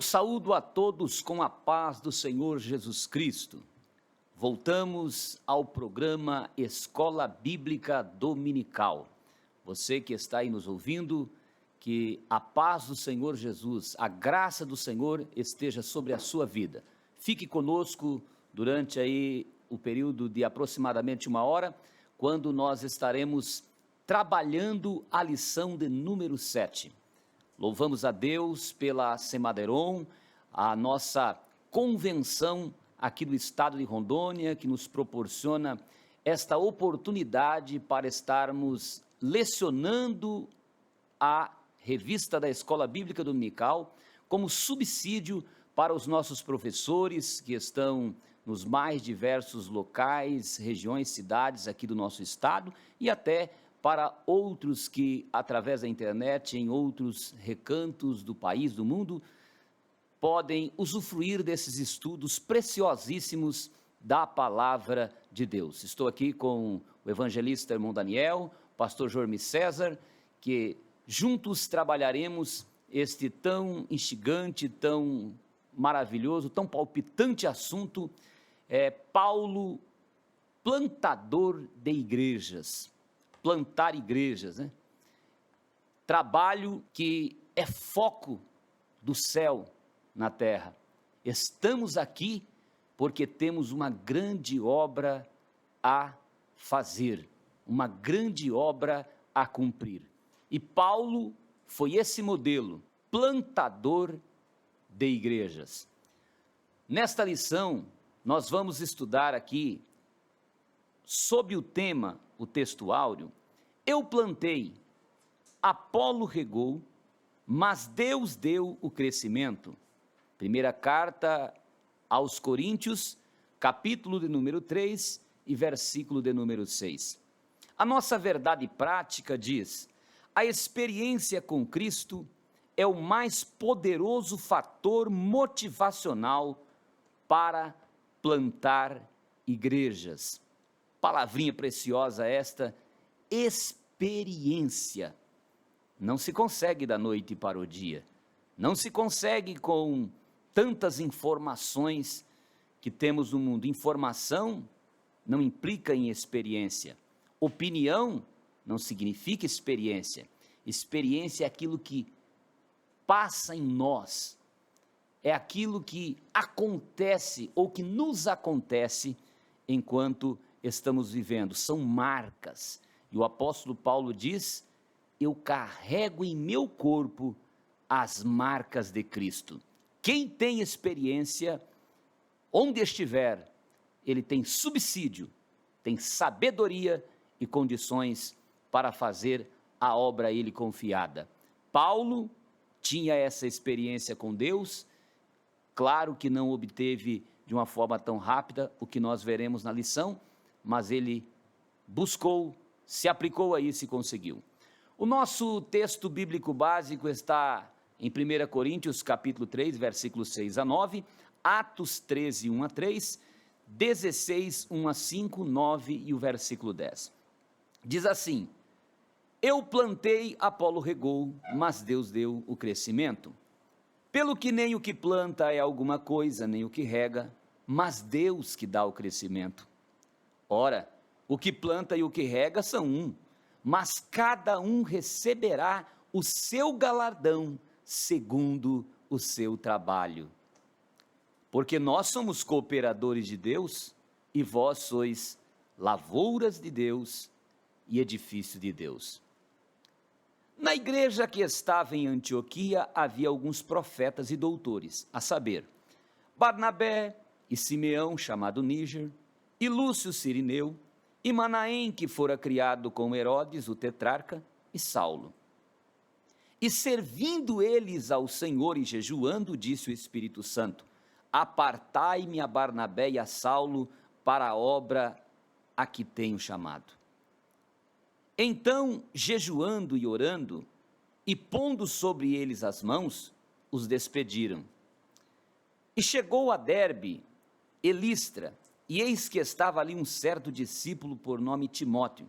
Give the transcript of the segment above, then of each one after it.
saúdo a todos com a paz do Senhor Jesus Cristo. Voltamos ao programa Escola Bíblica Dominical. Você que está aí nos ouvindo, que a paz do Senhor Jesus, a graça do Senhor esteja sobre a sua vida. Fique conosco durante aí o período de aproximadamente 1 hora, quando nós estaremos trabalhando a lição de número 7. Louvamos a Deus pela Semaderon, a nossa convenção aqui do estado de Rondônia, que nos proporciona esta oportunidade para estarmos lecionando a revista da Escola Bíblica Dominical como subsídio para os nossos professores que estão nos mais diversos locais, regiões, cidades aqui do nosso estado e até para outros que, através da internet, em outros recantos do país, do mundo, podem usufruir desses estudos preciosíssimos da Palavra de Deus. Estou aqui com o evangelista irmão Daniel, pastor Jormi César, que juntos trabalharemos este tão instigante, tão maravilhoso, tão palpitante assunto, Paulo, plantador de igrejas. Plantar igrejas, né? Trabalho que é foco do céu na terra. Estamos aqui porque temos uma grande obra a fazer, uma grande obra a cumprir. E Paulo foi esse modelo, plantador de igrejas. Nesta lição, nós vamos estudar aqui sob o tema, o texto áureo, eu plantei, Apolo regou, mas Deus deu o crescimento. Primeira carta aos Coríntios, capítulo de número 3 e versículo de número 6. A nossa verdade prática diz, a experiência com Cristo é o mais poderoso fator motivacional para plantar igrejas. Palavrinha preciosa esta, experiência. Não se consegue da noite para o dia, não se consegue com tantas informações que temos no mundo. Informação não implica em experiência, opinião não significa experiência, experiência é aquilo que passa em nós, é aquilo que acontece ou que nos acontece enquanto estamos vivendo, são marcas, e o apóstolo Paulo diz, eu carrego em meu corpo as marcas de Cristo. Quem tem experiência, onde estiver, ele tem subsídio, tem sabedoria e condições para fazer a obra a ele confiada. Paulo tinha essa experiência com Deus, claro que não obteve de uma forma tão rápida o que nós veremos na lição, mas ele buscou, se aplicou a isso e conseguiu. O nosso texto bíblico básico está em 1 Coríntios capítulo 3, versículos 6 a 9, Atos 13, 1 a 3, 16, 1 a 5, 9 e o versículo 10. Diz assim, eu plantei, Apolo regou, mas Deus deu o crescimento. Pelo que nem o que planta é alguma coisa, nem o que rega, mas Deus que dá o crescimento. Ora, o que planta e o que rega são um, mas cada um receberá o seu galardão segundo o seu trabalho. Porque nós somos cooperadores de Deus e vós sois lavouras de Deus e edifício de Deus. Na igreja que estava em Antioquia havia alguns profetas e doutores, a saber, Barnabé e Simeão, chamado Níger, e Lúcio Cirineu, e Manaém, que fora criado com Herodes, o tetrarca, e Saulo. E servindo eles ao Senhor e jejuando, disse o Espírito Santo, apartai-me a Barnabé e a Saulo para a obra a que tenho chamado. Então, jejuando e orando, e pondo sobre eles as mãos, os despediram. E chegou a Derbe, e Listra, e eis que estava ali um certo discípulo por nome Timóteo,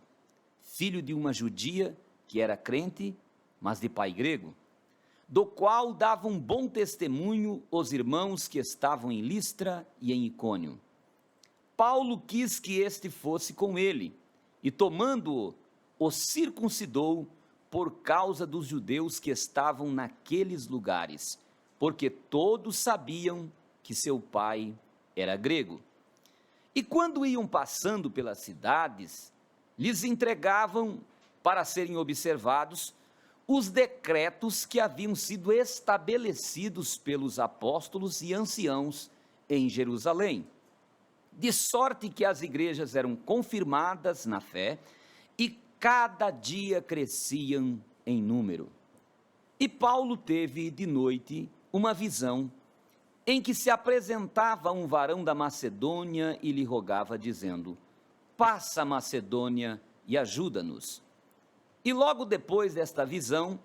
filho de uma judia que era crente, mas de pai grego. do qual davam bom testemunho os irmãos que estavam em Listra e em Icônio. Paulo quis que este fosse com ele, e tomando-o, o circuncidou por causa dos judeus que estavam naqueles lugares, porque todos sabiam que seu pai era grego. E quando iam passando pelas cidades, lhes entregavam, para serem observados, os decretos que haviam sido estabelecidos pelos apóstolos e anciãos em Jerusalém, de sorte que as igrejas eram confirmadas na fé e cada dia cresciam em número. E Paulo teve de noite uma visão em que se apresentava um varão da Macedônia e lhe rogava, dizendo: passa a Macedônia e ajuda-nos. E logo depois desta visão,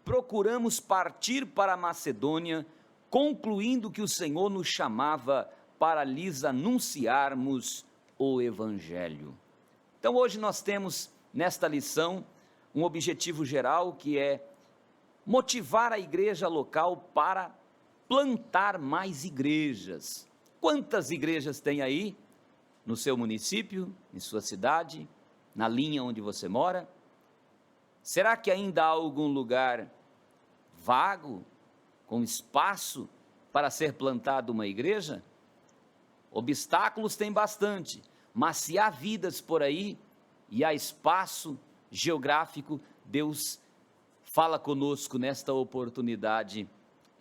procuramos partir para a Macedônia, concluindo que o Senhor nos chamava para lhes anunciarmos o Evangelho. Então hoje nós temos nesta lição um objetivo geral, que é motivar a igreja local para plantar mais igrejas. Quantas igrejas tem aí no seu município, em sua cidade, na linha onde você mora? Será que ainda há algum lugar vago, com espaço para ser plantada uma igreja? Obstáculos tem bastante, mas se há vidas por aí e há espaço geográfico, Deus fala conosco nesta oportunidade.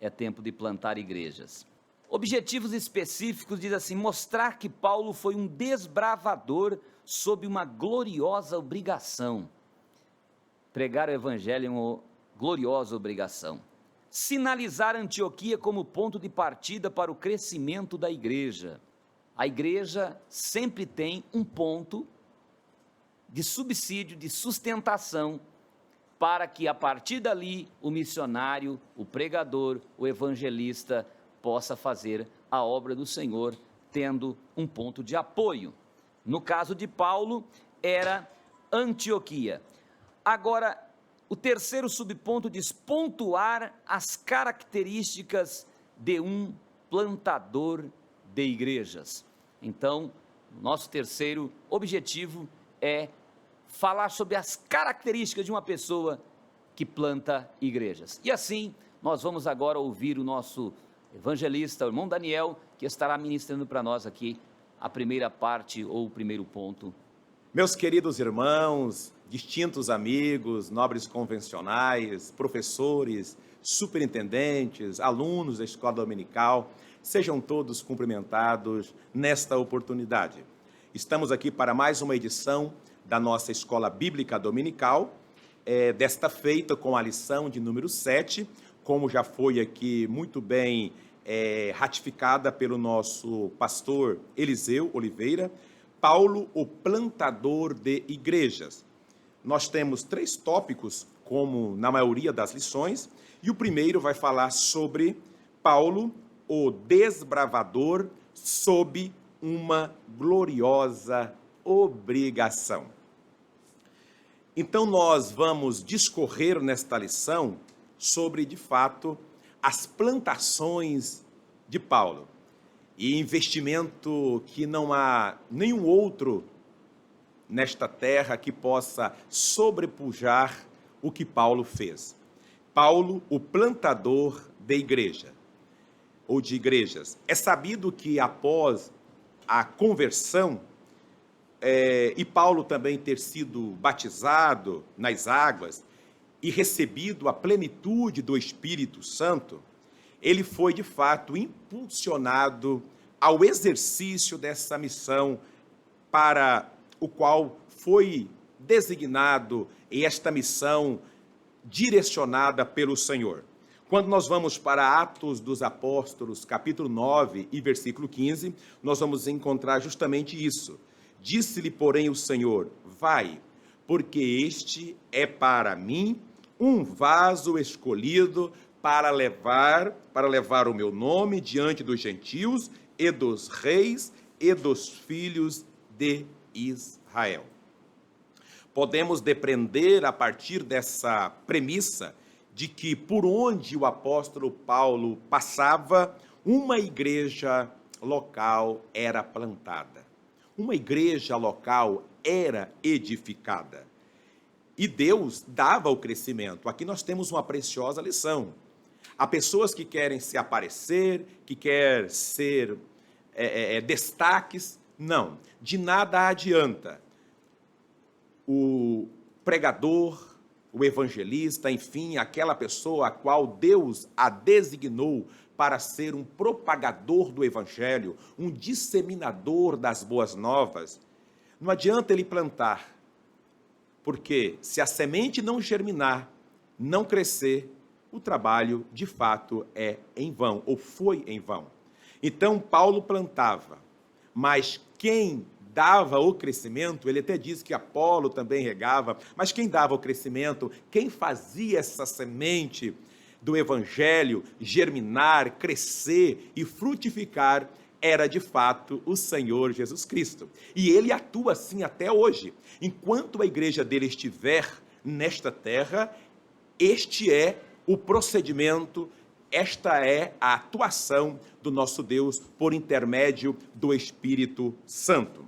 É tempo de plantar igrejas. Objetivos específicos, diz assim: mostrar que Paulo foi um desbravador sob uma gloriosa obrigação. Pregar o evangelho é uma gloriosa obrigação. Sinalizar Antioquia como ponto de partida para o crescimento da igreja. A igreja sempre tem um ponto de subsídio, de sustentação, para que a partir dali o missionário, o pregador, o evangelista possa fazer a obra do Senhor, tendo um ponto de apoio. No caso de Paulo, era Antioquia. Agora, o terceiro subponto diz: pontuar as características de um plantador de igrejas. Então, nosso terceiro objetivo é falar sobre as características de uma pessoa que planta igrejas. E assim, nós vamos agora ouvir o nosso evangelista, o irmão Daniel, que estará ministrando para nós aqui a primeira parte ou o primeiro ponto. Meus queridos irmãos, distintos amigos, nobres convencionais, professores, superintendentes, alunos da escola dominical, sejam todos cumprimentados nesta oportunidade. Estamos aqui para mais uma edição da nossa escola bíblica dominical, desta feita com a lição de número 7, como já foi aqui muito bem ratificada pelo nosso pastor Eliseu Oliveira, Paulo, o plantador de igrejas. Nós temos 3 tópicos, como na maioria das lições, e o primeiro vai falar sobre Paulo, o desbravador, sob uma gloriosa obrigação. Então nós vamos discorrer nesta lição sobre, de fato, as plantações de Paulo. E investimento que não há nenhum outro nesta terra que possa sobrepujar o que Paulo fez. Paulo, o plantador de igreja, ou de igrejas. É sabido que após a conversão, e Paulo também ter sido batizado nas águas e recebido a plenitude do Espírito Santo, ele foi de fato impulsionado ao exercício dessa missão para o qual foi designado, e esta missão direcionada pelo Senhor. Quando nós vamos para Atos dos Apóstolos, capítulo 9 e versículo 15, nós vamos encontrar justamente isso. Disse-lhe, porém, o Senhor: vai, porque este é para mim um vaso escolhido para levar o meu nome diante dos gentios e dos reis e dos filhos de Israel. Podemos depreender a partir dessa premissa de que por onde o apóstolo Paulo passava, uma igreja local era plantada. Uma igreja local era edificada. E Deus dava o crescimento. Aqui nós temos uma preciosa lição. Há pessoas que querem se aparecer, que querem ser destaques. Não, de nada adianta. O pregador, o evangelista, enfim, aquela pessoa a qual Deus a designou para ser um propagador do evangelho, um disseminador das boas novas, não adianta ele plantar, porque se a semente não germinar, não crescer, o trabalho de fato é em vão, ou foi em vão. Então Paulo plantava, mas quem dava o crescimento, ele até diz que Apolo também regava, mas quem dava o crescimento, quem fazia essa semente do evangelho germinar, crescer e frutificar, era de fato o Senhor Jesus Cristo. E ele atua assim até hoje. Enquanto a igreja dele estiver nesta terra, este é o procedimento, esta é a atuação do nosso Deus por intermédio do Espírito Santo.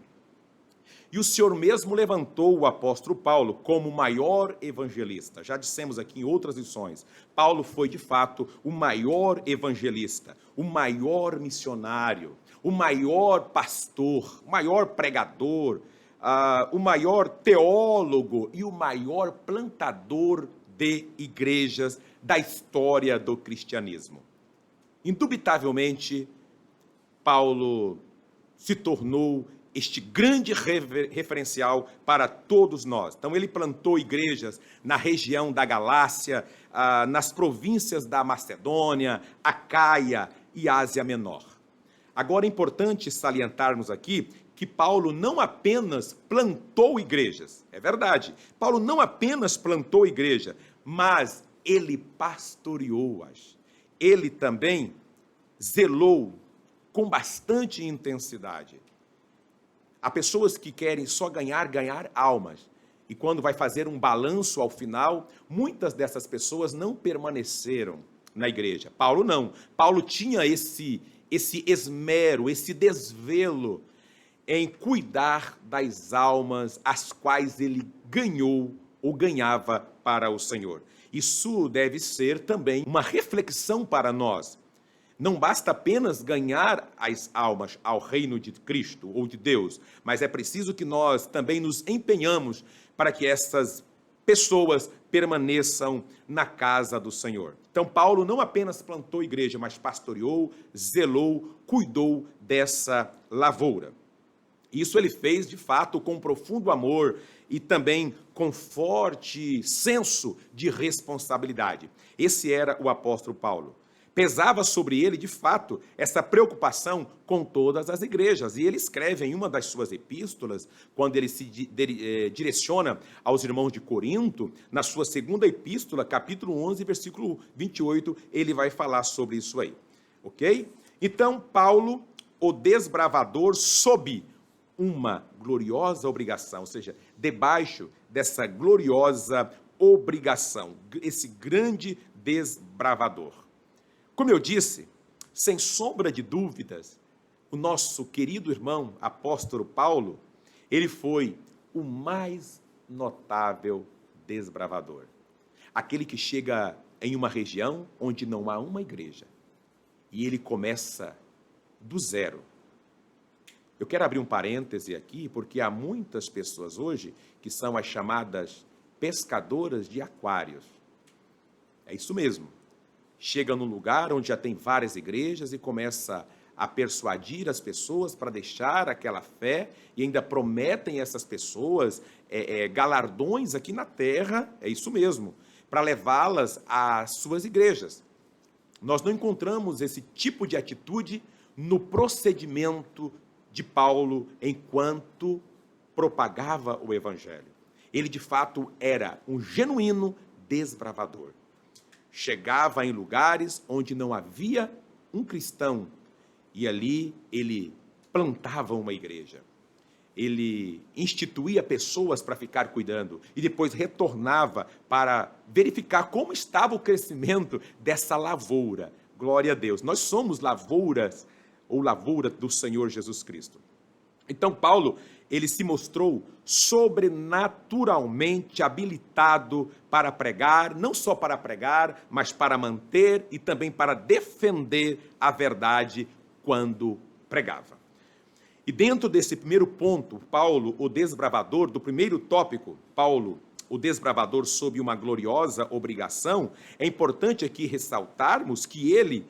E o Senhor mesmo levantou o apóstolo Paulo como o maior evangelista. Já dissemos aqui em outras lições, Paulo foi de fato o maior evangelista, o maior missionário, o maior pastor, o maior pregador, o maior teólogo e o maior plantador de igrejas da história do cristianismo. Indubitavelmente, Paulo se tornou este grande referencial para todos nós. Então, ele plantou igrejas na região da Galácia, nas províncias da Macedônia, Acaia e Ásia Menor. Agora, é importante salientarmos aqui que Paulo não apenas plantou igrejas, é verdade, Paulo não apenas plantou igreja, mas ele pastoreou-as. Ele também zelou com bastante intensidade. Há pessoas que querem só ganhar almas. E quando vai fazer um balanço ao final, muitas dessas pessoas não permaneceram na igreja. Paulo não. Paulo tinha esse esmero, esse desvelo em cuidar das almas as quais ele ganhou ou ganhava para o Senhor. Isso deve ser também uma reflexão para nós. Não basta apenas ganhar as almas ao reino de Cristo ou de Deus, mas é preciso que nós também nos empenhamos para que essas pessoas permaneçam na casa do Senhor. Então, Paulo não apenas plantou igreja, mas pastoreou, zelou, cuidou dessa lavoura. Isso ele fez, de fato, com profundo amor e também com forte senso de responsabilidade. Esse era o apóstolo Paulo. Pesava sobre ele, de fato, essa preocupação com todas as igrejas. E ele escreve em uma das suas epístolas, quando ele se direciona aos irmãos de Corinto, na sua segunda epístola, capítulo 11, versículo 28, ele vai falar sobre isso aí. Ok? Então, Paulo, o desbravador, sob uma gloriosa obrigação, ou seja, debaixo dessa gloriosa obrigação, esse grande desbravador. Como eu disse, sem sombra de dúvidas, o nosso querido irmão apóstolo Paulo, ele foi o mais notável desbravador. Aquele que chega em uma região onde não há uma igreja e ele começa do zero. Eu quero abrir um parêntese aqui, porque há muitas pessoas hoje que são as chamadas pescadoras de aquários. É isso mesmo. Chega num lugar onde já tem várias igrejas e começa a persuadir as pessoas para deixar aquela fé e ainda prometem essas pessoas galardões aqui na terra, é isso mesmo, para levá-las às suas igrejas. Nós não encontramos esse tipo de atitude no procedimento de Paulo enquanto propagava o evangelho. Ele, de fato, era um genuíno desbravador. Chegava em lugares onde não havia um cristão e ali ele plantava uma igreja. ele instituía pessoas para ficar cuidando e depois retornava para verificar como estava o crescimento dessa lavoura. Glória a Deus. Nós somos lavouras ou lavoura do Senhor Jesus Cristo. Então Paulo, ele se mostrou sobrenaturalmente habilitado para pregar, não só para pregar, mas para manter e também para defender a verdade quando pregava. E dentro desse primeiro ponto, Paulo, o desbravador, do primeiro tópico, Paulo, o desbravador sob uma gloriosa obrigação, é importante aqui ressaltarmos que ele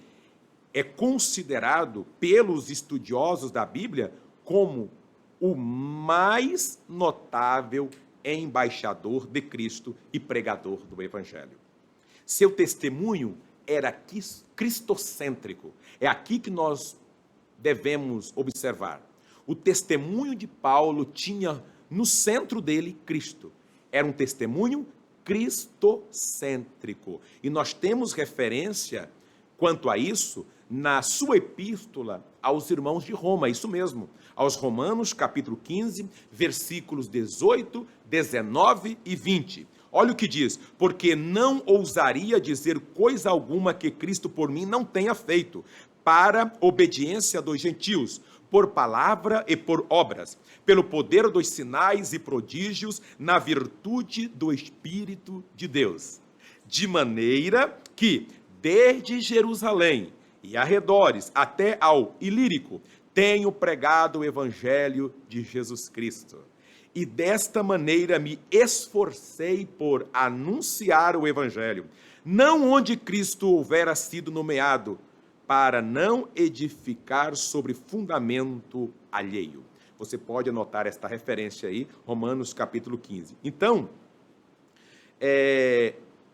é considerado pelos estudiosos da Bíblia como o mais notável embaixador de Cristo e pregador do Evangelho. Seu testemunho era cristocêntrico. É aqui que nós devemos observar. O testemunho de Paulo tinha no centro dele Cristo. Era um testemunho cristocêntrico. E nós temos referência quanto a isso na sua epístola aos irmãos de Roma, isso mesmo, aos Romanos, capítulo 15, versículos 18, 19 e 20. Olha o que diz: porque não ousaria dizer coisa alguma que Cristo por mim não tenha feito, para obediência dos gentios, por palavra e por obras, pelo poder dos sinais e prodígios, na virtude do Espírito de Deus. De maneira que, desde Jerusalém e arredores até ao Ilírico, tenho pregado o Evangelho de Jesus Cristo. E desta maneira me esforcei por anunciar o Evangelho, não onde Cristo houvera sido nomeado, para não edificar sobre fundamento alheio. Você pode anotar esta referência aí, Romanos capítulo 15. Então,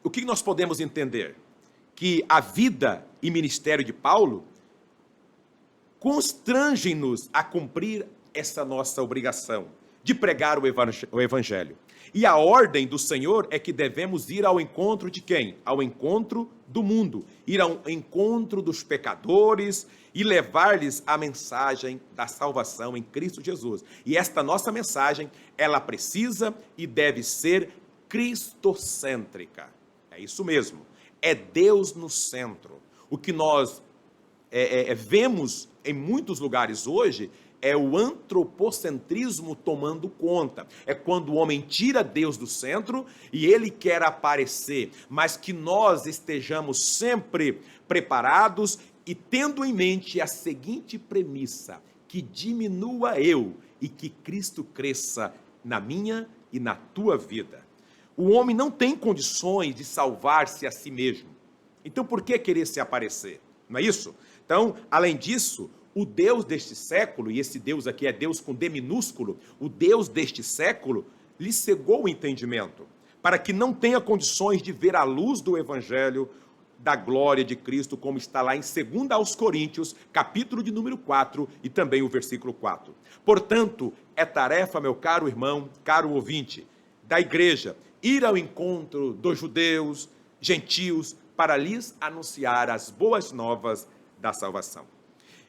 o que nós podemos entender? Que a vida e ministério de Paulo constrangem-nos a cumprir essa nossa obrigação de pregar o Evangelho. E a ordem do Senhor é que devemos ir ao encontro de quem? Ao encontro do mundo, ir ao encontro dos pecadores e levar-lhes a mensagem da salvação em Cristo Jesus. E esta nossa mensagem, ela precisa e deve ser cristocêntrica. É isso mesmo, é Deus no centro. O que nós vemos em muitos lugares hoje é o antropocentrismo tomando conta. É quando o homem tira Deus do centro e ele quer aparecer, mas que nós estejamos sempre preparados e tendo em mente a seguinte premissa: que diminua eu e que Cristo cresça na minha e na tua vida. O homem não tem condições de salvar-se a si mesmo. Então por que querer se aparecer? Não é isso? Então, além disso, o Deus deste século, e esse Deus aqui é Deus com D minúsculo, o Deus deste século lhe cegou o entendimento, para que não tenha condições de ver a luz do Evangelho da glória de Cristo, como está lá em 2 aos Coríntios, capítulo de número 4 e também o versículo 4. Portanto, é tarefa, meu caro irmão, caro ouvinte, da igreja, ir ao encontro dos judeus, gentios, para lhes anunciar as boas novas da salvação.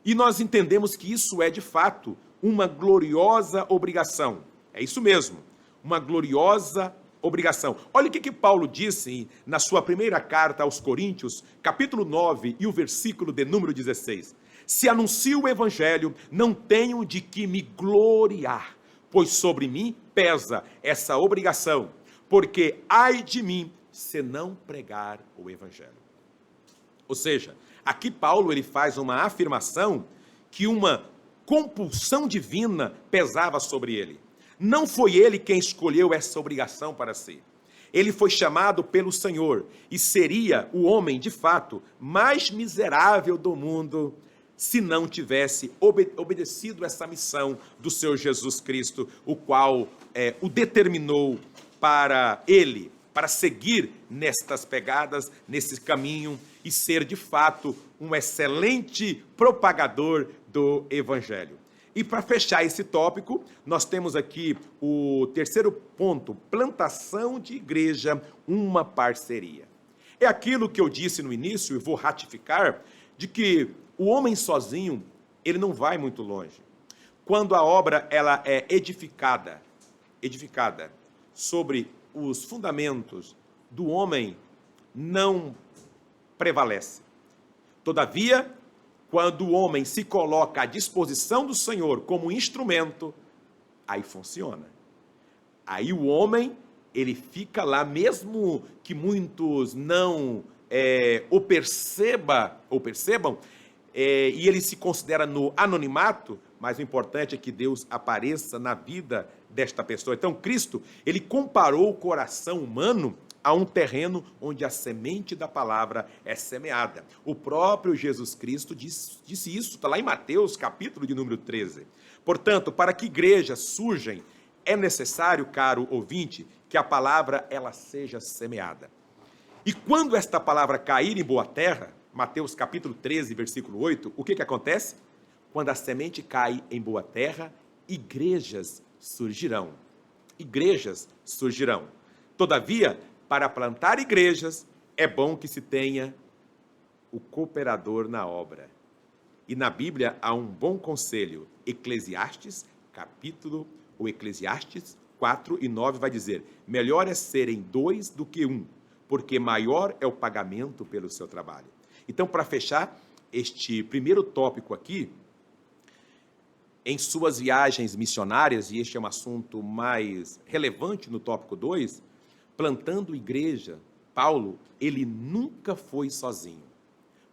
E nós entendemos que isso é, de fato, uma gloriosa obrigação. É isso mesmo, uma gloriosa obrigação. Olha o que Paulo disse na sua primeira carta aos Coríntios, capítulo 9 e o versículo de número 16. Se anuncio o Evangelho, não tenho de que me gloriar, pois sobre mim pesa essa obrigação, porque ai de mim se não pregar o Evangelho. Ou seja, aqui Paulo ele faz uma afirmação que uma compulsão divina pesava sobre ele. Não foi ele quem escolheu essa obrigação para si. Ele foi chamado pelo Senhor e seria o homem, de fato, mais miserável do mundo se não tivesse obedecido essa missão do seu Jesus Cristo, o qual o determinou para ele, para seguir nestas pegadas, nesse caminho e ser, de fato, um excelente propagador do Evangelho. E para fechar esse tópico, nós temos aqui o terceiro ponto: plantação de igreja, uma parceria. É aquilo que eu disse no início e vou ratificar, de que o homem sozinho, ele não vai muito longe. quando a obra ela é edificada sobre os fundamentos do homem, não prevalece. Todavia, quando o homem se coloca à disposição do Senhor como instrumento, aí funciona. Aí o homem, ele fica lá, mesmo que muitos não o percebam, e ele se considera no anonimato, mas o importante é que Deus apareça na vida desta pessoa. Então, Cristo, ele comparou o coração humano a um terreno onde a semente da palavra é semeada. O próprio Jesus Cristo disse isso, está lá em Mateus, capítulo de número 13. Portanto, para que igrejas surjam, é necessário, caro ouvinte, que a palavra ela seja semeada. E quando esta palavra cair em boa terra, Mateus capítulo 13, versículo 8, o que acontece? Quando a semente cai em boa terra, igrejas surgirão. Igrejas surgirão. Todavia, para plantar igrejas, é bom que se tenha o cooperador na obra. E na Bíblia há um bom conselho. Eclesiastes 4 e 9 vai dizer: melhor é serem 2 do que 1, porque maior é o pagamento pelo seu trabalho. Então, para fechar este primeiro tópico aqui, em suas viagens missionárias, e este é um assunto mais relevante no tópico 2, plantando igreja, Paulo, ele nunca foi sozinho.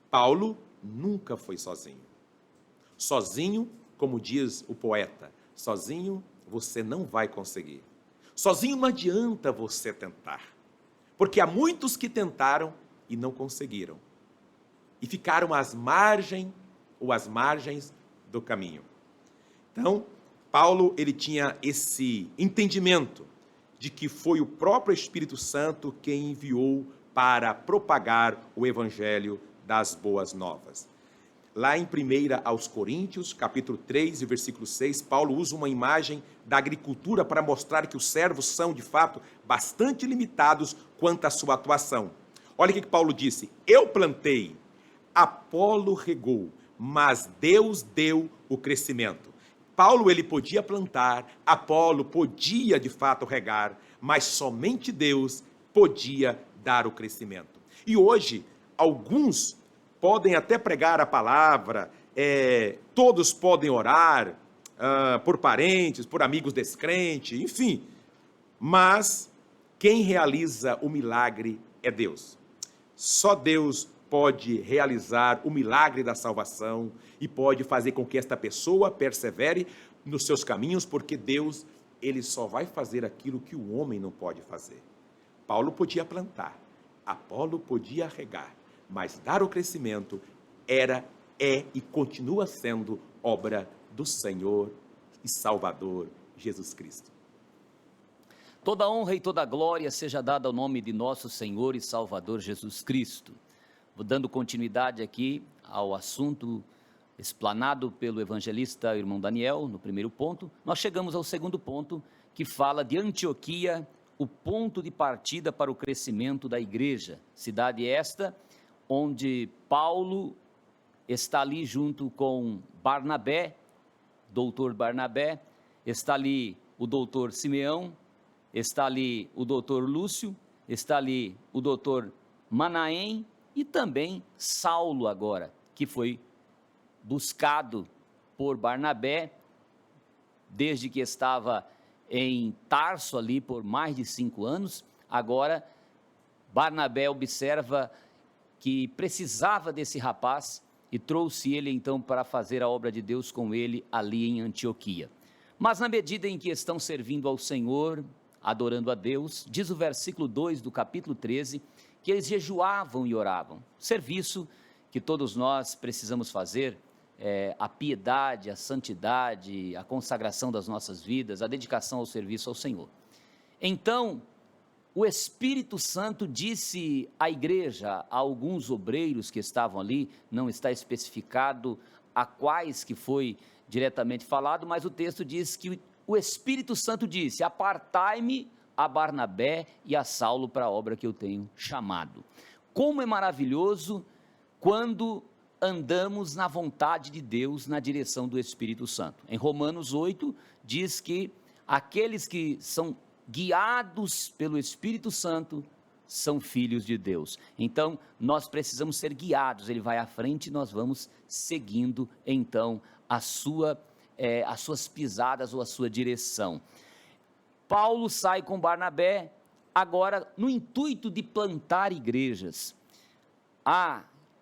Paulo nunca foi sozinho. Sozinho, como diz o poeta, sozinho você não vai conseguir. Sozinho não adianta você tentar, porque há muitos que tentaram e não conseguiram. E ficaram às margens do caminho. Então, Paulo, ele tinha esse entendimento de que foi o próprio Espírito Santo quem enviou para propagar o evangelho das boas novas. Lá em 1 aos Coríntios, capítulo 3 e versículo 6, Paulo usa uma imagem da agricultura para mostrar que os servos são, de fato, bastante limitados quanto à sua atuação. Olha o que Paulo disse: eu plantei, Apolo regou, mas Deus deu o crescimento. Paulo, ele podia plantar, Apolo podia, de fato, regar, mas somente Deus podia dar o crescimento. E hoje, alguns podem até pregar a palavra, todos podem orar por parentes, por amigos descrentes, enfim, mas quem realiza o milagre é Deus. Só Deus pode realizar o milagre da salvação e pode fazer com que esta pessoa persevere nos seus caminhos, porque Deus, ele só vai fazer aquilo que o homem não pode fazer. Paulo podia plantar, Apolo podia regar, mas dar o crescimento é e continua sendo obra do Senhor e Salvador Jesus Cristo. Toda honra e toda glória seja dada ao nome de nosso Senhor e Salvador Jesus Cristo. Vou dando continuidade aqui ao assunto explanado pelo evangelista irmão Daniel, no primeiro ponto. Nós chegamos ao segundo ponto, que fala de Antioquia, o ponto de partida para o crescimento da igreja. Cidade esta onde Paulo está ali junto com Barnabé, doutor Barnabé, está ali o doutor Simeão, está ali o doutor Lúcio, está ali o doutor Manaém e também Saulo agora, que foi buscado por Barnabé, desde que estava em Tarso ali por mais de 5 anos, agora Barnabé observa que precisava desse rapaz e trouxe ele então para fazer a obra de Deus com ele ali em Antioquia. Mas na medida em que estão servindo ao Senhor, adorando a Deus, diz o versículo 2 do capítulo 13, que eles jejuavam e oravam. Serviço que todos nós precisamos fazer, a piedade, a santidade, a consagração das nossas vidas, a dedicação ao serviço ao Senhor. Então, o Espírito Santo disse à igreja, a alguns obreiros que estavam ali, não está especificado a quais que foi diretamente falado, mas o texto diz que o Espírito Santo disse: apartai-me a Barnabé e a Saulo para a obra que eu tenho chamado. Como é maravilhoso quando andamos na vontade de Deus, na direção do Espírito Santo. Em Romanos 8, diz que aqueles que são guiados pelo Espírito Santo são filhos de Deus. Então, nós precisamos ser guiados, ele vai à frente e nós vamos seguindo, então, as suas pisadas ou a sua direção. Paulo sai com Barnabé, agora no intuito de plantar igrejas.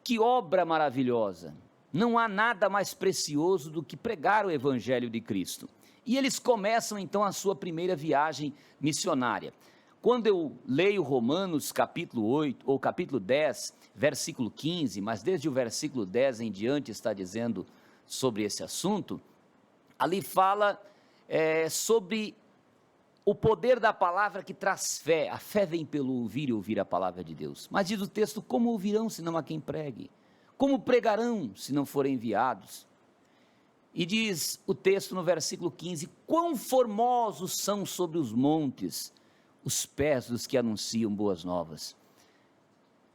Que obra maravilhosa! Não há nada mais precioso do que pregar o Evangelho de Cristo. E eles começam então a sua primeira viagem missionária. Quando eu leio Romanos capítulo 8, ou capítulo 10, versículo 15, mas desde o versículo 10 em diante está dizendo sobre esse assunto, ali fala sobre o poder da palavra que traz fé. A fé vem pelo ouvir e ouvir a palavra de Deus. Mas diz o texto, como ouvirão se não há quem pregue? Como pregarão se não forem enviados? E diz o texto no versículo 15, quão formosos são sobre os montes os pés dos que anunciam boas novas.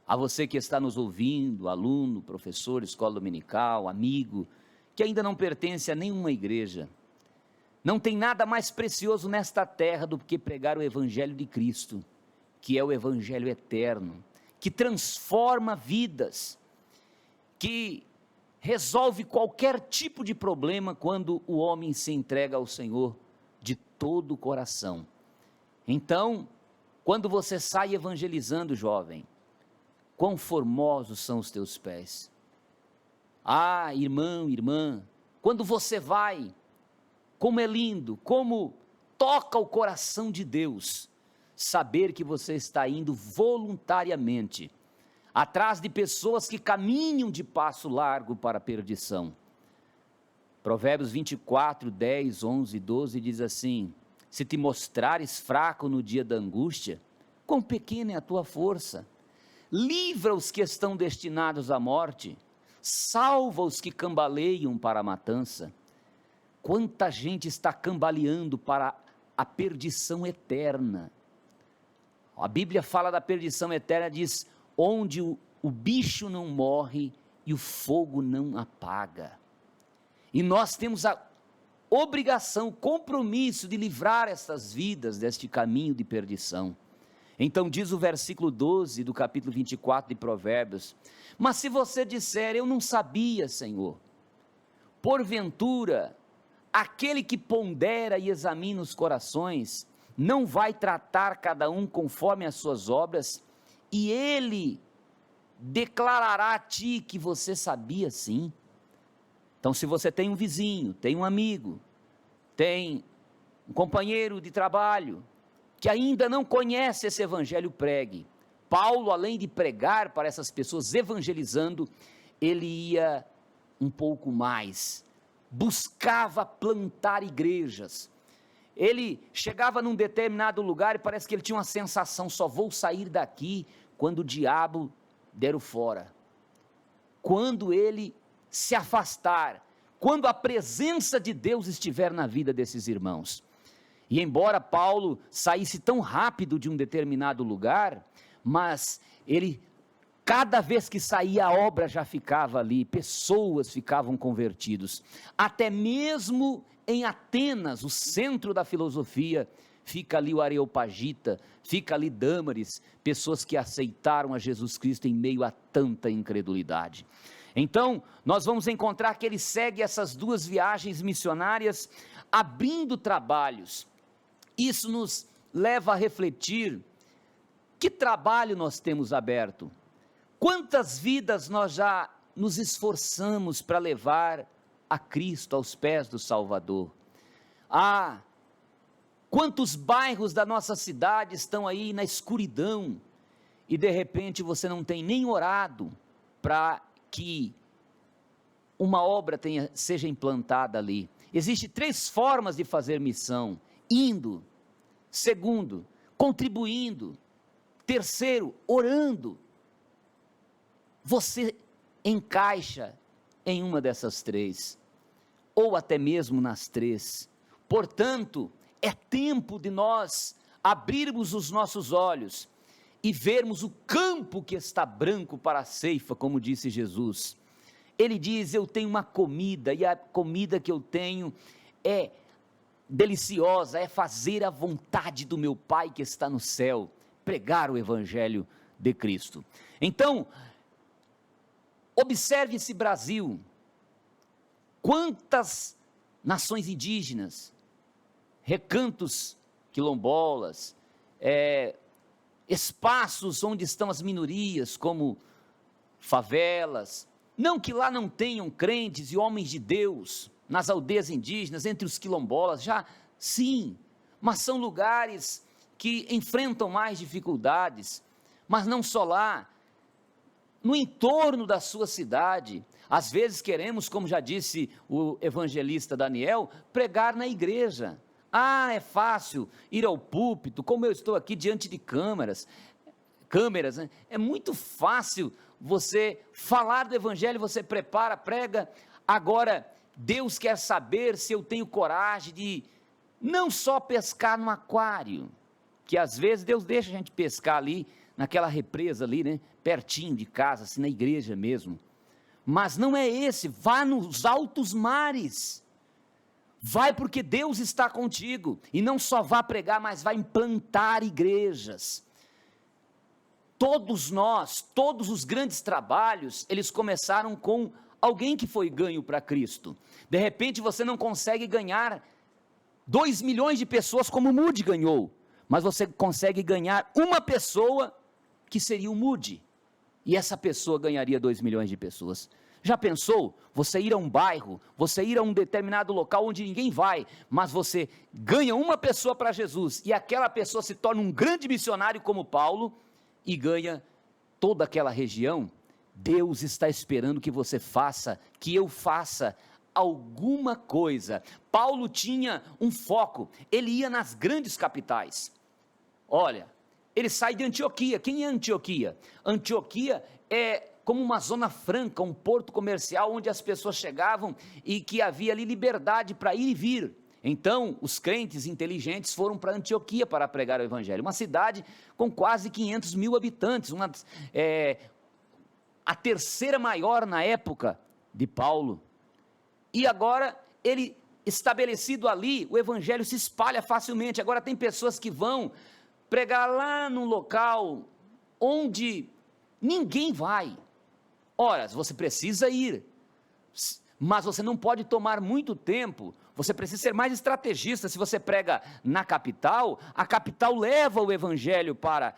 A você que está nos ouvindo, aluno, professor, escola dominical, amigo, que ainda não pertence a nenhuma igreja, não tem nada mais precioso nesta terra do que pregar o Evangelho de Cristo, que é o Evangelho eterno, que transforma vidas, que resolve qualquer tipo de problema quando o homem se entrega ao Senhor de todo o coração. Então, quando você sai evangelizando, jovem, quão formosos são os teus pés. Irmão, irmã, quando você vai, como é lindo, como toca o coração de Deus, saber que você está indo voluntariamente, atrás de pessoas que caminham de passo largo para a perdição. Provérbios 24, 10, 11 e 12 diz assim, se te mostrares fraco no dia da angústia, quão pequena é a tua força, livra os que estão destinados à morte, salva os que cambaleiam para a matança. Quanta gente está cambaleando para a perdição eterna. A Bíblia fala da perdição eterna, diz, onde o bicho não morre e o fogo não apaga. E nós temos a obrigação, compromisso de livrar essas vidas deste caminho de perdição. Então diz o versículo 12 do capítulo 24 de Provérbios, mas se você disser, eu não sabia, Senhor, porventura, aquele que pondera e examina os corações, não vai tratar cada um conforme as suas obras, e ele declarará a ti que você sabia sim. Então se você tem um vizinho, tem um amigo, tem um companheiro de trabalho, que ainda não conhece esse evangelho, pregue. Paulo, além de pregar para essas pessoas, evangelizando, ele ia um pouco mais, buscava plantar igrejas. Ele chegava num determinado lugar e parece que ele tinha uma sensação, só vou sair daqui quando o diabo der o fora. Quando ele se afastar, quando a presença de Deus estiver na vida desses irmãos. E embora Paulo saísse tão rápido de um determinado lugar, mas ele, cada vez que saía, a obra já ficava ali, pessoas ficavam convertidos. Até mesmo em Atenas, o centro da filosofia, fica ali o Areopagita, fica ali Dâmaris, pessoas que aceitaram a Jesus Cristo em meio a tanta incredulidade. Então, nós vamos encontrar que ele segue essas duas viagens missionárias, abrindo trabalhos. Isso nos leva a refletir, que trabalho nós temos aberto? Quantas vidas nós já nos esforçamos para levar a Cristo aos pés do Salvador? Quantos bairros da nossa cidade estão aí na escuridão, e de repente você não tem nem orado para que uma obra seja implantada ali. Existem 3 formas de fazer missão: indo, segundo, contribuindo, terceiro, orando. Você encaixa em uma dessas 3, ou até mesmo nas 3. Portanto, é tempo de nós abrirmos os nossos olhos e vermos o campo que está branco para a ceifa, como disse Jesus. Ele diz: eu tenho uma comida, e a comida que eu tenho é deliciosa, é fazer a vontade do meu Pai que está no céu, pregar o Evangelho de Cristo. Então, observe esse Brasil, quantas nações indígenas, recantos quilombolas, espaços onde estão as minorias, como favelas, não que lá não tenham crentes e homens de Deus, nas aldeias indígenas, entre os quilombolas, já sim, mas são lugares que enfrentam mais dificuldades, mas não só lá, no entorno da sua cidade. Às vezes queremos, como já disse o evangelista Daniel, pregar na igreja. É fácil ir ao púlpito, como eu estou aqui diante de câmeras, né? É muito fácil você falar do evangelho, você prepara, prega. Agora, Deus quer saber se eu tenho coragem de não só pescar no aquário, que às vezes Deus deixa a gente pescar ali, naquela represa ali, né, pertinho de casa, assim, na igreja mesmo, mas não é esse, vá nos altos mares, vai porque Deus está contigo, e não só vá pregar, mas vai implantar igrejas. Todos nós, todos os grandes trabalhos, eles começaram com alguém que foi ganho para Cristo. De repente você não consegue ganhar 2 milhões de pessoas como Moody ganhou, mas você consegue ganhar uma pessoa que seria o Moody, e essa pessoa ganharia 2 milhões de pessoas. Já pensou? Você ir a um bairro, você ir a um determinado local onde ninguém vai, mas você ganha uma pessoa para Jesus, e aquela pessoa se torna um grande missionário como Paulo, e ganha toda aquela região. Deus está esperando que você faça, que eu faça alguma coisa. Paulo tinha um foco, ele ia nas grandes capitais. Olha, ele sai de Antioquia. Quem é Antioquia? Antioquia é como uma zona franca, um porto comercial onde as pessoas chegavam e que havia ali liberdade para ir e vir. Então, os crentes inteligentes foram para Antioquia para pregar o evangelho, uma cidade com quase 500 mil habitantes, a terceira maior na época de Paulo. E agora, ele estabelecido ali, o evangelho se espalha facilmente. Agora tem pessoas que vão pregar lá num local onde ninguém vai. Ora, você precisa ir, mas você não pode tomar muito tempo, você precisa ser mais estrategista. Se você prega na capital, a capital leva o evangelho para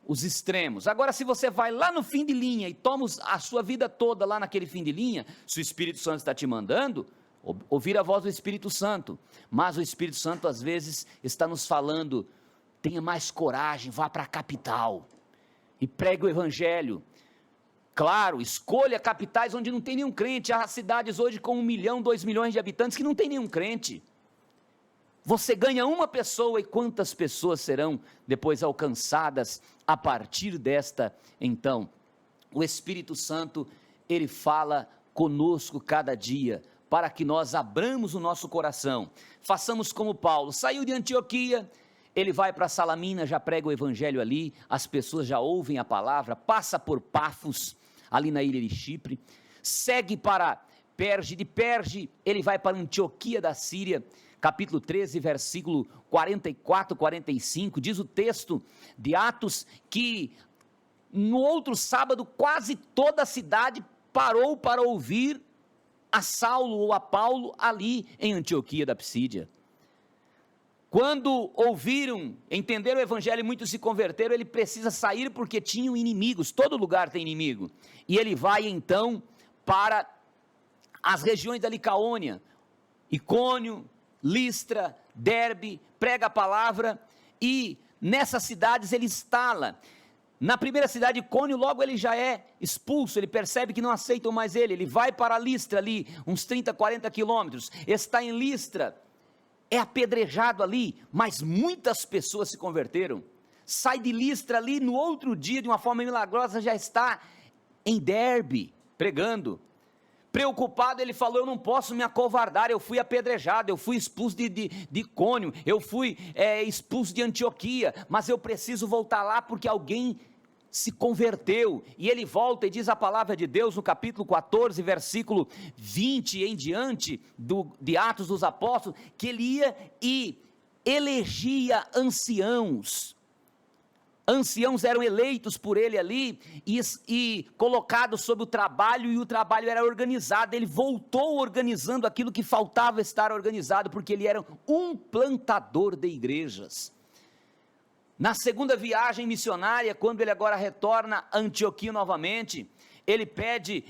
os extremos. Agora, se você vai lá no fim de linha e toma a sua vida toda lá naquele fim de linha, se o Espírito Santo está te mandando, ouvir a voz do Espírito Santo, mas o Espírito Santo às vezes está nos falando: tenha mais coragem, vá para a capital e pregue o evangelho. Claro, escolha capitais onde não tem nenhum crente. Há cidades hoje com 1 milhão, 2 milhões de habitantes que não tem nenhum crente. Você ganha uma pessoa, e quantas pessoas serão depois alcançadas a partir desta? Então, o Espírito Santo, ele fala conosco cada dia, para que nós abramos o nosso coração, façamos como Paulo, saiu de Antioquia, ele vai para Salamina, já prega o evangelho ali, as pessoas já ouvem a palavra, passa por Pafos, ali na ilha de Chipre, segue para Perge, de Perge ele vai para Antioquia da Síria, capítulo 13, versículo 44, 45, diz o texto de Atos, que no outro sábado quase toda a cidade parou para ouvir a Saulo ou a Paulo ali em Antioquia da Psídia. Quando ouviram, entenderam o evangelho e muitos se converteram, ele precisa sair porque tinham inimigos, todo lugar tem inimigo, e ele vai então para as regiões da Licaônia, Icônio, Listra, Derbe, prega a palavra, e nessas cidades ele instala. Na primeira cidade, Icônio, logo ele já é expulso, ele percebe que não aceitam mais ele vai para Listra ali, uns 30, 40 quilômetros, está em Listra, é apedrejado ali, mas muitas pessoas se converteram, sai de Listra ali, no outro dia, de uma forma milagrosa, já está em Derbe, pregando. Preocupado, ele falou: eu não posso me acovardar, eu fui apedrejado, eu fui expulso de Icônio, eu fui expulso de Antioquia, mas eu preciso voltar lá porque alguém se converteu, e ele volta e diz a palavra de Deus no capítulo 14, versículo 20 em diante, de Atos dos Apóstolos, que ele ia e elegia anciãos. Anciãos eram eleitos por ele ali e colocados sob o trabalho, e o trabalho era organizado. Ele voltou organizando aquilo que faltava estar organizado, porque ele era um plantador de igrejas. Na segunda viagem missionária, quando ele agora retorna a Antioquia novamente, ele pede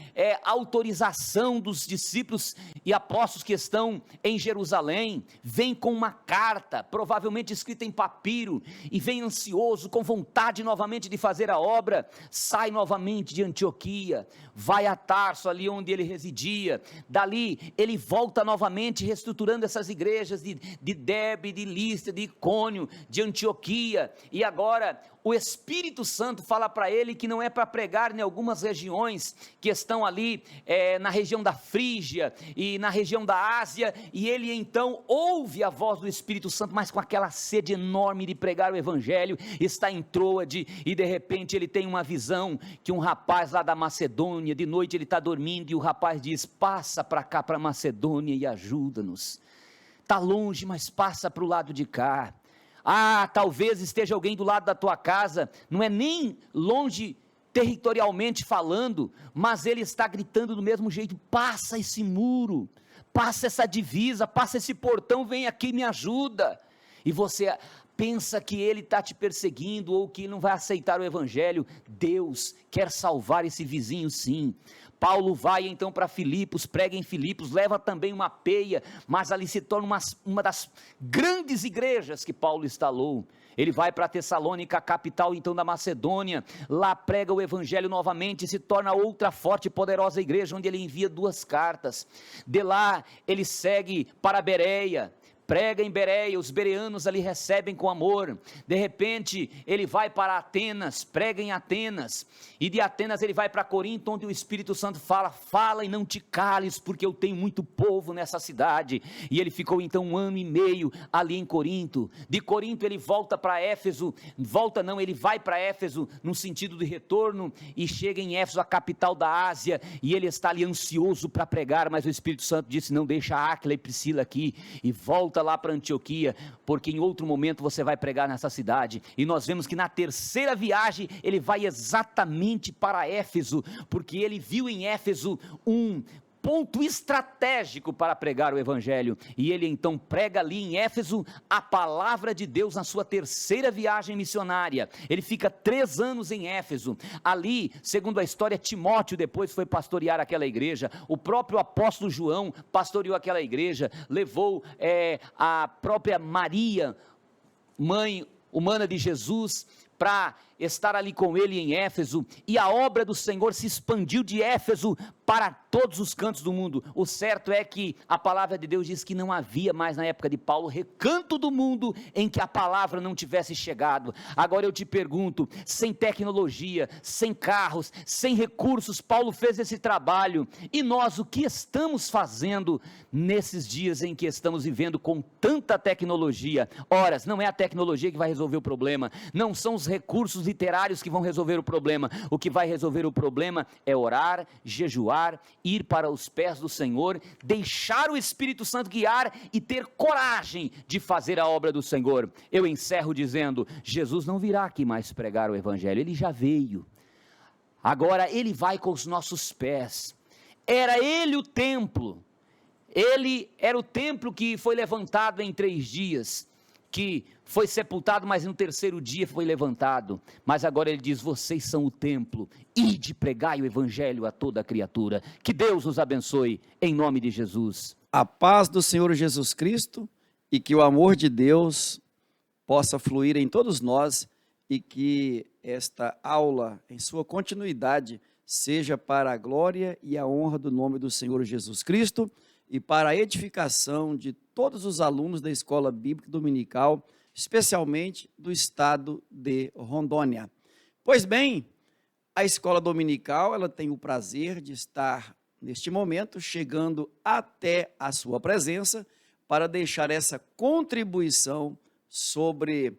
autorização dos discípulos e apóstolos que estão em Jerusalém, vem com uma carta, provavelmente escrita em papiro, e vem ansioso, com vontade novamente de fazer a obra, sai novamente de Antioquia, vai a Tarso, ali onde ele residia, dali ele volta novamente reestruturando essas igrejas de Derbe, de Listra, de Icônio, de Antioquia, e agora o Espírito Santo fala para ele que não é para pregar em algumas regiões que estão ali na região da Frígia e na região da Ásia, e ele então ouve a voz do Espírito Santo, mas com aquela sede enorme de pregar o Evangelho, está em Troade, e de repente ele tem uma visão, que um rapaz lá da Macedônia, de noite ele está dormindo, e o rapaz diz: passa para cá, para Macedônia, e ajuda-nos, está longe, mas passa para o lado de cá. Talvez esteja alguém do lado da tua casa, não é nem longe territorialmente falando, mas ele está gritando do mesmo jeito: passa esse muro, passa essa divisa, passa esse portão, vem aqui e me ajuda. E você pensa que ele está te perseguindo, ou que ele não vai aceitar o Evangelho. Deus quer salvar esse vizinho, sim. Paulo vai então para Filipos, prega em Filipos, leva também uma peia, mas ali se torna uma das grandes igrejas que Paulo instalou. Ele vai para Tessalônica, a capital então da Macedônia, lá prega o Evangelho novamente, se torna outra forte e poderosa igreja, onde ele envia 2 cartas. De lá ele segue para Bereia, prega em Bereia, os bereanos ali recebem com amor. De repente ele vai para Atenas, prega em Atenas, e de Atenas ele vai para Corinto, onde o Espírito Santo fala e não te cales, porque eu tenho muito povo nessa cidade. E ele ficou então 1 ano e meio ali em Corinto. De Corinto ele volta para Éfeso, ele vai para Éfeso no sentido de retorno, e chega em Éfeso, a capital da Ásia, e ele está ali ansioso para pregar, mas o Espírito Santo disse: não, deixa Áquila e Priscila aqui, e volta lá para Antioquia, porque em outro momento você vai pregar nessa cidade. E nós vemos que na terceira viagem ele vai exatamente para Éfeso, porque ele viu em Éfeso um ponto estratégico para pregar o Evangelho, e ele então prega ali em Éfeso a palavra de Deus na sua terceira viagem missionária. Ele fica 3 anos em Éfeso, ali, segundo a história, Timóteo depois foi pastorear aquela igreja, o próprio apóstolo João pastoreou aquela igreja, levou a própria Maria, mãe humana de Jesus, para estar ali com ele em Éfeso, e a obra do Senhor se expandiu de Éfeso para todos os cantos do mundo. O certo é que a palavra de Deus diz que não havia mais na época de Paulo recanto do mundo em que a palavra não tivesse chegado. Agora eu te pergunto, sem tecnologia, sem carros, sem recursos, Paulo fez esse trabalho, e nós o que estamos fazendo nesses dias em que estamos vivendo com tanta tecnologia? Ora, não é a tecnologia que vai resolver o problema, não são os recursos literários que vão resolver o problema. O que vai resolver o problema é orar, jejuar, ir para os pés do Senhor, deixar o Espírito Santo guiar e ter coragem de fazer a obra do Senhor. Eu encerro dizendo: Jesus não virá aqui mais pregar o Evangelho, ele já veio. Agora ele vai com os nossos pés. Era ele o templo, ele era o templo que foi levantado em 3 dias, que foi sepultado, mas no 3º dia foi levantado. Mas agora ele diz: vocês são o templo, ide pregai o Evangelho a toda criatura. Que Deus nos abençoe, em nome de Jesus. A paz do Senhor Jesus Cristo, e que o amor de Deus possa fluir em todos nós, e que esta aula, em sua continuidade, seja para a glória e a honra do nome do Senhor Jesus Cristo, e para a edificação de todos os alunos da Escola Bíblica Dominical, especialmente do estado de Rondônia. Pois bem, a Escola Dominical, ela tem o prazer de estar, neste momento, chegando até a sua presença, para deixar essa contribuição sobre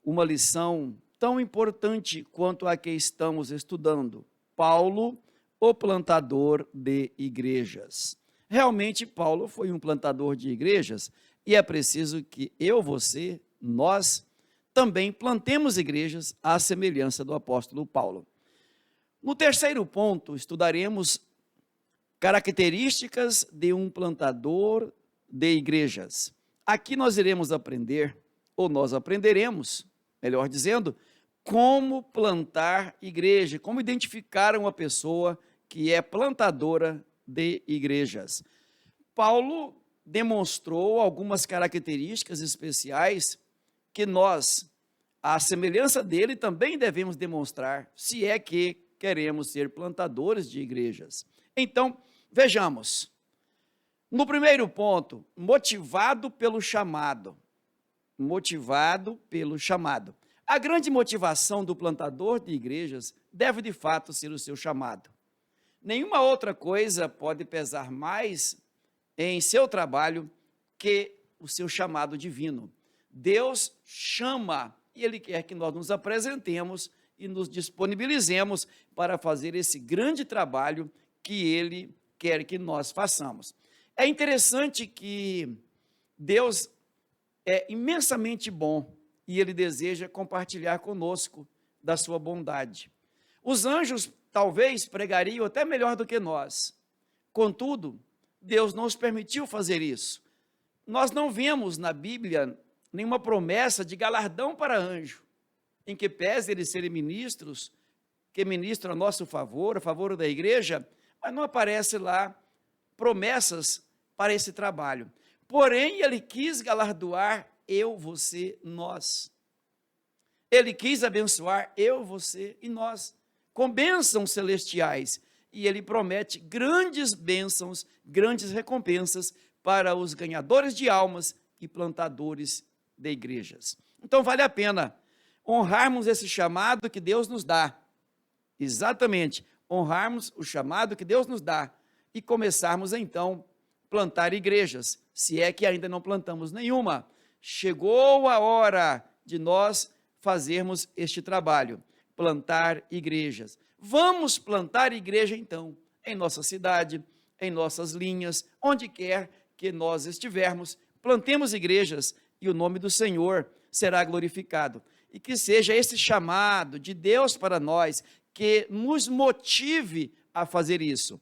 uma lição tão importante quanto a que estamos estudando. Paulo, o plantador de igrejas. Realmente, Paulo foi um plantador de igrejas e é preciso que eu, você, nós também plantemos igrejas à semelhança do apóstolo Paulo. No terceiro ponto, estudaremos características de um plantador de igrejas. Aqui nós iremos aprender, ou nós aprenderemos, melhor dizendo, como plantar igreja, como identificar uma pessoa que é plantadora de igrejas. Paulo demonstrou algumas características especiais que nós, à semelhança dele, também devemos demonstrar, se é que queremos ser plantadores de igrejas. Então, vejamos. No primeiro ponto, motivado pelo chamado. Motivado pelo chamado. A grande motivação do plantador de igrejas deve, de fato, ser o seu chamado. Nenhuma outra coisa pode pesar mais em seu trabalho que o seu chamado divino. Deus chama e Ele quer que nós nos apresentemos e nos disponibilizemos para fazer esse grande trabalho que Ele quer que nós façamos. É interessante que Deus é imensamente bom e Ele deseja compartilhar conosco da sua bondade. Os anjos talvez pregariam até melhor do que nós. Contudo, Deus não nos permitiu fazer isso. Nós não vemos na Bíblia nenhuma promessa de galardão para anjo, em que pese eles serem ministros, que ministram a nosso favor, a favor da igreja, mas não aparece lá promessas para esse trabalho. Porém, Ele quis galardoar eu, você, nós. Ele quis abençoar eu, você e nós, com bênçãos celestiais. E Ele promete grandes bênçãos, grandes recompensas para os ganhadores de almas e plantadores de igrejas. Então, vale a pena honrarmos esse chamado que Deus nos dá. Exatamente, honrarmos o chamado que Deus nos dá e começarmos, então, plantar igrejas, se é que ainda não plantamos nenhuma. Chegou a hora de nós fazermos este trabalho, plantar igrejas. Vamos plantar igreja, então, em nossa cidade, em nossas linhas, onde quer que nós estivermos, plantemos igrejas e o nome do Senhor será glorificado. E que seja esse chamado de Deus para nós que nos motive a fazer isso.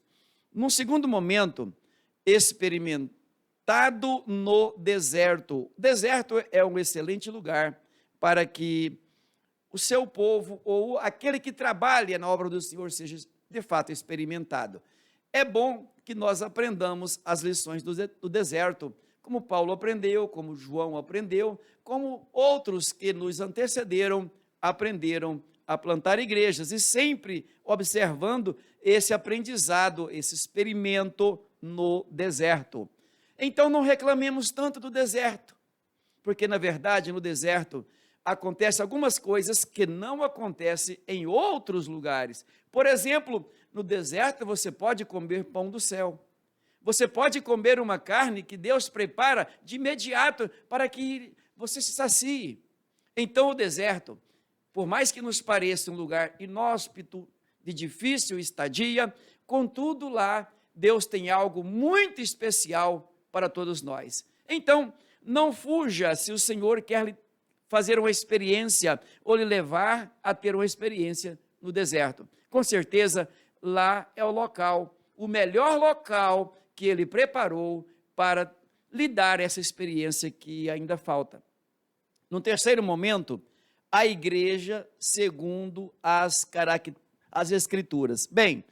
Num segundo momento, experimentado no deserto. O deserto é um excelente lugar para que o seu povo ou aquele que trabalha na obra do Senhor seja de fato experimentado. É bom que nós aprendamos as lições do deserto, como Paulo aprendeu, como João aprendeu, como outros que nos antecederam aprenderam a plantar igrejas, e sempre observando esse aprendizado, esse experimento no deserto. Então não reclamemos tanto do deserto, porque na verdade no deserto acontecem algumas coisas que não acontecem em outros lugares. Por exemplo, no deserto você pode comer pão do céu. Você pode comer uma carne que Deus prepara de imediato para que você se sacie. Então o deserto, por mais que nos pareça um lugar inóspito, de difícil estadia, contudo lá Deus tem algo muito especial para todos nós. Então, não fuja se o Senhor quer lhe fazer uma experiência ou lhe levar a ter uma experiência no deserto. Com certeza, lá é o local, o melhor local que Ele preparou para lhe dar essa experiência que ainda falta. No terceiro momento, a igreja segundo as Escrituras. Bem,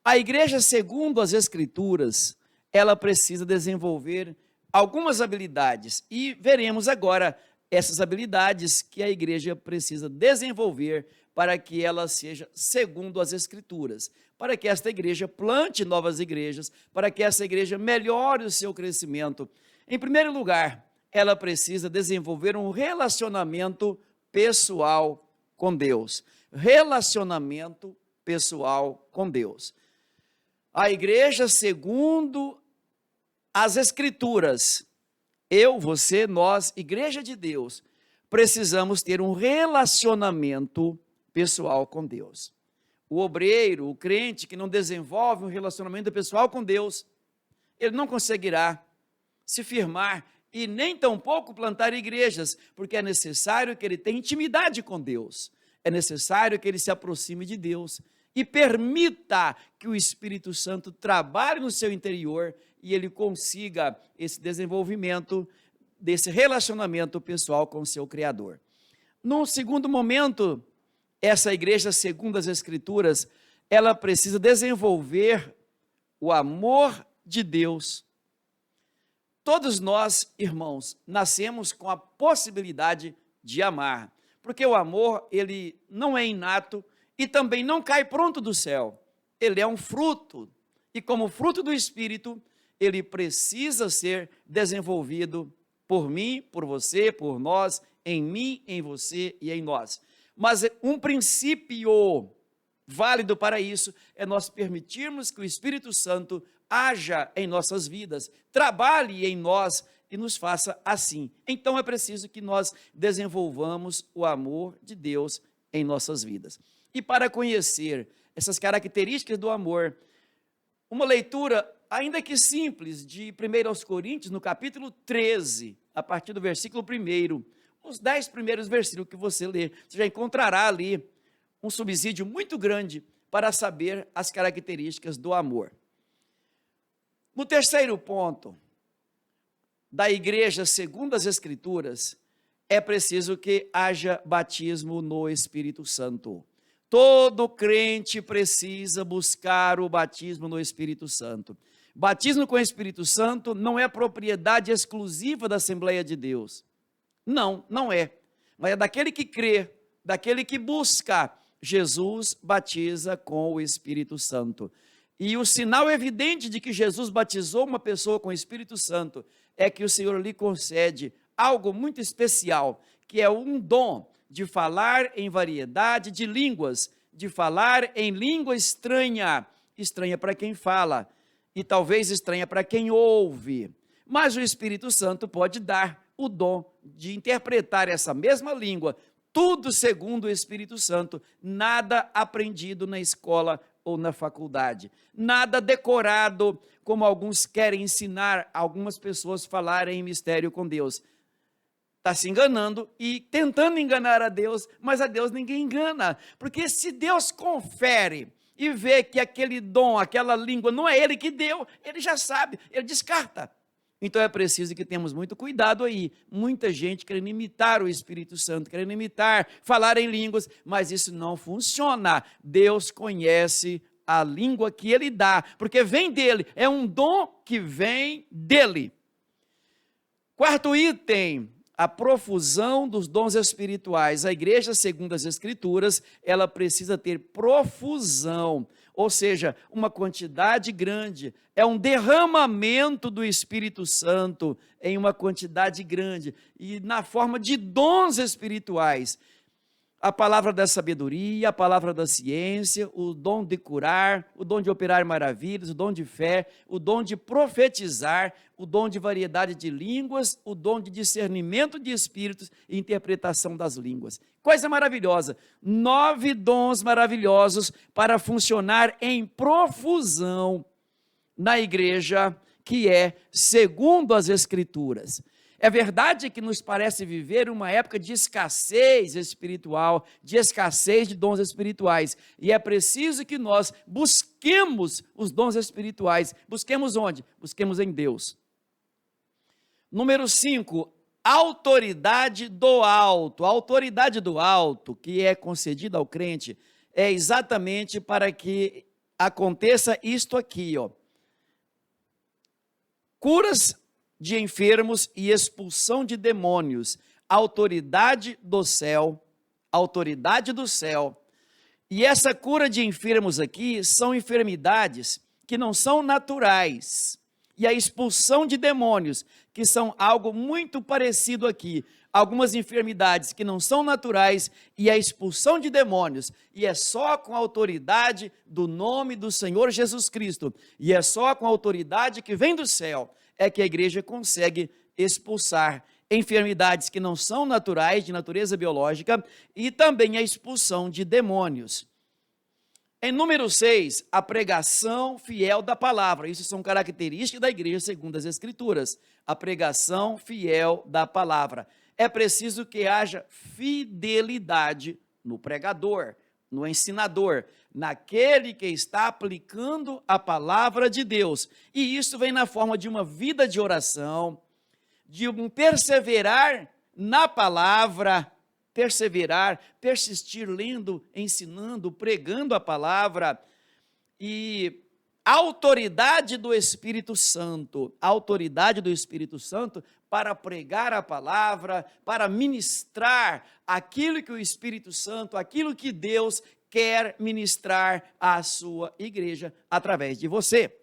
a igreja segundo as Escrituras, ela precisa desenvolver algumas habilidades e veremos agora essas habilidades que a igreja precisa desenvolver para que ela seja segundo as Escrituras, para que esta igreja plante novas igrejas, para que essa igreja melhore o seu crescimento. Em primeiro lugar, ela precisa desenvolver um relacionamento pessoal com Deus. Relacionamento pessoal com Deus. A igreja segundo as Escrituras, eu, você, nós, igreja de Deus, precisamos ter um relacionamento pessoal com Deus. O obreiro, o crente que não desenvolve um relacionamento pessoal com Deus, ele não conseguirá se firmar e nem tampouco plantar igrejas, porque é necessário que ele tenha intimidade com Deus. É necessário que ele se aproxime de Deus e permita que o Espírito Santo trabalhe no seu interior e ele consiga esse desenvolvimento desse relacionamento pessoal com o seu Criador. Num segundo momento, essa igreja, segundo as Escrituras, ela precisa desenvolver o amor de Deus. Todos nós, irmãos, nascemos com a possibilidade de amar, porque o amor, ele não é inato e também não cai pronto do céu. Ele é um fruto, e como fruto do Espírito, ele precisa ser desenvolvido por mim, por você, por nós, em mim, em você e em nós. Mas um princípio válido para isso é nós permitirmos que o Espírito Santo haja em nossas vidas, trabalhe em nós e nos faça assim. Então é preciso que nós desenvolvamos o amor de Deus em nossas vidas. E para conhecer essas características do amor, uma leitura, ainda que simples, de 1 Coríntios, no capítulo 13, a partir do versículo 1, os 10 primeiros versículos que você lê, você já encontrará ali um subsídio muito grande para saber as características do amor. No terceiro ponto, da igreja segundo as Escrituras, é preciso que haja batismo no Espírito Santo. Todo crente precisa buscar o batismo no Espírito Santo. Batismo com o Espírito Santo não é propriedade exclusiva da Assembleia de Deus. Não, não é. Mas é daquele que crê, daquele que busca. Jesus batiza com o Espírito Santo. E o sinal evidente de que Jesus batizou uma pessoa com o Espírito Santo é que o Senhor lhe concede algo muito especial, que é um dom de falar em variedade de línguas, de falar em língua estranha, estranha para quem fala e talvez estranha para quem ouve. Mas o Espírito Santo pode dar o dom de interpretar essa mesma língua, tudo segundo o Espírito Santo, nada aprendido na escola ou na faculdade, nada decorado, como alguns querem ensinar algumas pessoas falarem em mistério com Deus. Está se enganando e tentando enganar a Deus, mas a Deus ninguém engana, porque se Deus confere e vê que aquele dom, aquela língua, não é Ele que deu, Ele já sabe, Ele descarta. Então é preciso que tenhamos muito cuidado aí. Muita gente querendo imitar o Espírito Santo, querendo imitar, falar em línguas, mas isso não funciona. Deus conhece a língua que Ele dá, porque vem dEle, é um dom que vem dEle. Quarto item, a profusão dos dons espirituais. A igreja, segundo as Escrituras, ela precisa ter profusão, ou seja, uma quantidade grande, é um derramamento do Espírito Santo em uma quantidade grande, e na forma de dons espirituais. A palavra da sabedoria, a palavra da ciência, o dom de curar, o dom de operar maravilhas, o dom de fé, o dom de profetizar, o dom de variedade de línguas, o dom de discernimento de espíritos e interpretação das línguas. Coisa maravilhosa, 9 dons maravilhosos para funcionar em profusão na igreja, que é segundo as Escrituras. É verdade que nos parece viver uma época de escassez espiritual, de escassez de dons espirituais, e é preciso que nós busquemos os dons espirituais. Busquemos onde? Busquemos em Deus. Número 5, autoridade do alto. A autoridade do alto, que é concedida ao crente, é exatamente para que aconteça isto aqui, ó. Curas de enfermos e expulsão de demônios, autoridade do céu, autoridade do céu. E essa cura de enfermos aqui são enfermidades que não são naturais. E a expulsão de demônios, que são algo muito parecido aqui. Algumas enfermidades que não são naturais e a expulsão de demônios. E é só com a autoridade do nome do Senhor Jesus Cristo. E é só com a autoridade que vem do céu é que a igreja consegue expulsar enfermidades que não são naturais, de natureza biológica, e também a expulsão de demônios. Em número 6, a pregação fiel da palavra. Isso são características da igreja segundo as Escrituras. A pregação fiel da palavra. É preciso que haja fidelidade no pregador, no ensinador, naquele que está aplicando a palavra de Deus. E isso vem na forma de uma vida de oração, de um perseverar na palavra, persistir lendo, ensinando, pregando a palavra, e a autoridade do Espírito Santo para pregar a palavra, para ministrar aquilo que o Espírito Santo, aquilo que Deus quer ministrar à sua igreja através de você.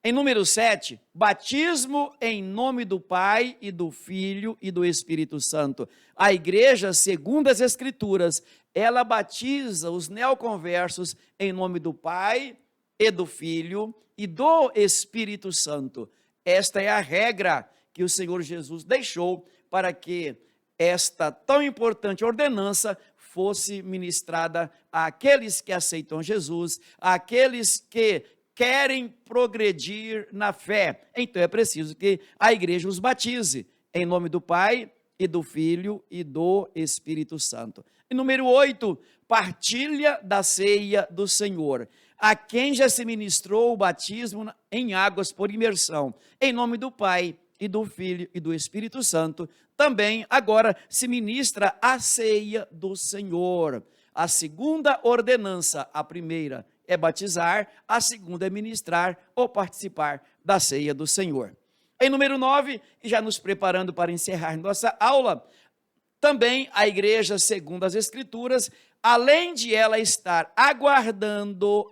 Em número 7, batismo em nome do Pai e do Filho e do Espírito Santo. A igreja, segundo as Escrituras, ela batiza os neoconversos em nome do Pai e do Filho e do Espírito Santo. Esta é a regra que o Senhor Jesus deixou para que esta tão importante ordenança fosse ministrada àqueles que aceitam Jesus, àqueles que querem progredir na fé. Então é preciso que a igreja os batize em nome do Pai e do Filho e do Espírito Santo. E número 8, partilha da ceia do Senhor. A quem já se ministrou o batismo em águas por imersão, em nome do Pai e do Filho e do Espírito Santo, também agora se ministra a ceia do Senhor. A segunda ordenança, a primeira é batizar, a segunda é ministrar ou participar da ceia do Senhor. Em número 9, já nos preparando para encerrar nossa aula, também a igreja, segundo as Escrituras, além de ela estar aguardando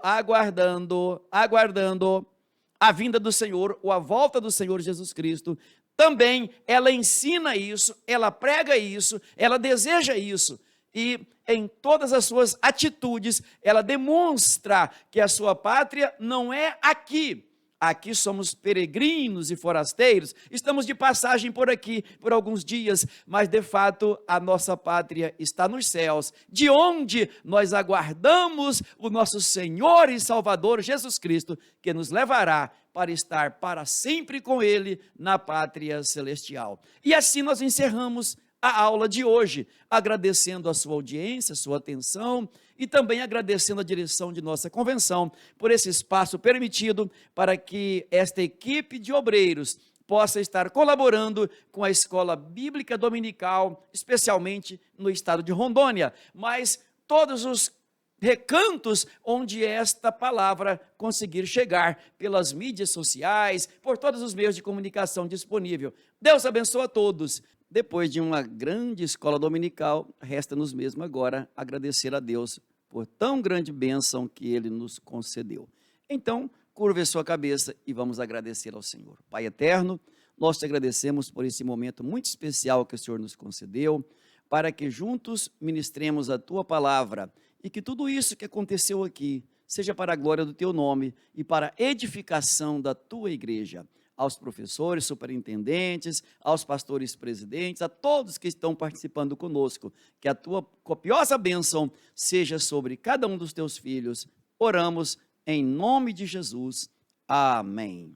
a vinda do Senhor, ou a volta do Senhor Jesus Cristo, também ela ensina isso, ela prega isso, ela deseja isso, e em todas as suas atitudes, ela demonstra que a sua pátria não é aqui. Aqui somos peregrinos e forasteiros, estamos de passagem por aqui por alguns dias, mas de fato a nossa pátria está nos céus, de onde nós aguardamos o nosso Senhor e Salvador Jesus Cristo, que nos levará para estar para sempre com Ele na pátria celestial. E assim nós encerramos a aula de hoje, agradecendo a sua audiência, a sua atenção e também agradecendo a direção de nossa convenção por esse espaço permitido para que esta equipe de obreiros possa estar colaborando com a Escola Bíblica Dominical, especialmente no estado de Rondônia, mas todos os recantos onde esta palavra conseguir chegar, pelas mídias sociais, por todos os meios de comunicação disponível. Deus abençoe a todos. Depois de uma grande escola dominical, resta-nos mesmo agora agradecer a Deus por tão grande bênção que Ele nos concedeu. Então, curve sua cabeça e vamos agradecer ao Senhor. Pai eterno, nós te agradecemos por esse momento muito especial que o Senhor nos concedeu, para que juntos ministremos a Tua palavra e que tudo isso que aconteceu aqui seja para a glória do Teu nome e para a edificação da Tua igreja. Aos professores, superintendentes, aos pastores presidentes, a todos que estão participando conosco, que a Tua copiosa bênção seja sobre cada um dos Teus filhos. Oramos em nome de Jesus. Amém.